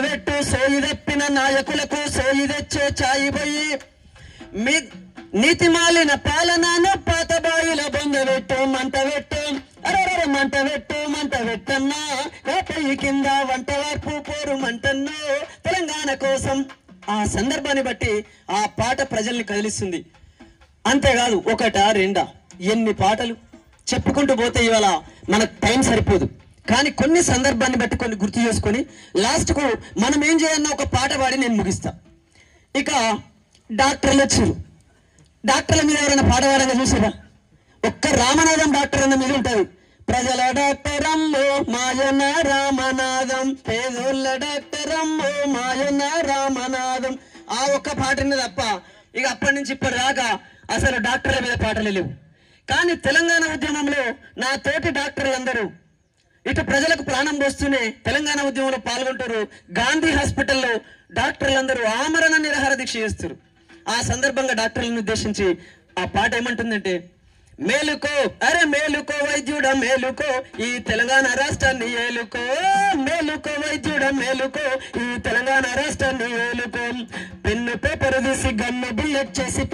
పెట్టు సోయి తప్పిన నాయకులకు సోయి తెచ్చే చాయి పోయి మీ నీతి మాలిన పాలనను పాత బాయిల బొందబెట్టు మంట పెట్టు అరే మంట పెట్టన్నా పొయ్యి కింద వంట వార్పు పోరు మంటన్నో తెలంగాణ కోసం. ఆ సందర్భాన్ని బట్టి ఆ పాట ప్రజల్ని కదిలిస్తుంది. అంతేకాదు ఒకటా రెండా ఎన్ని పాటలు చెప్పుకుంటూ పోతే ఇవాళ మనకు టైం సరిపోదు. కానీ కొన్ని సందర్భాన్ని బట్టి కొన్ని గుర్తు చేసుకొని లాస్ట్కు మనం ఏం చేయాలన్న ఒక పాట పాడి నేను ముగిస్తా. ఇక డాక్టర్లు వచ్చారు. డాక్టర్ల మీద ఎవరైనా పాట పాడంగా చూసారా? ఒక్క రామనాథం డాక్టర్ అన్న మీద ఉంటుంది. ప్రజల డాక్టర్ అమ్మో మాయన రామనాథం, పేదోళ్ళ డాక్టర్ అమ్మో మాయన రామనాథం. ఆ ఒక్క పాటనే తప్ప ఇక అప్పటి నుంచి ఇప్పటి దాకా అసలు డాక్టర్ల మీద పాటలు లేవు. కానీ తెలంగాణ ఉద్యమంలో నా తోటి డాక్టర్లందరూ ఇటు ప్రజలకు ప్రాణం పోస్తూనే తెలంగాణ ఉద్యమంలో పాల్గొంటారు. గాంధీ హాస్పిటల్లో డాక్టర్లందరూ ఆమరణ నిరాహార దీక్ష చేస్తారు. ఆ సందర్భంగా డాక్టర్లను ఉద్దేశించి ఆ పాట ఏమంటుందంటే, మేలుకో అరే మేలుకో వైద్యుడ మేలుకో ఈ తెలంగాణ రాష్ట్రాన్ని ఏలుకో, మేలుకో వైద్యుడ మేలుకో ఈ తెలంగాణ రాష్ట్రాన్ని ఏలుకో, పెన్ను పేపర్ తీసి గన్ను బుల్లెట్ చేసి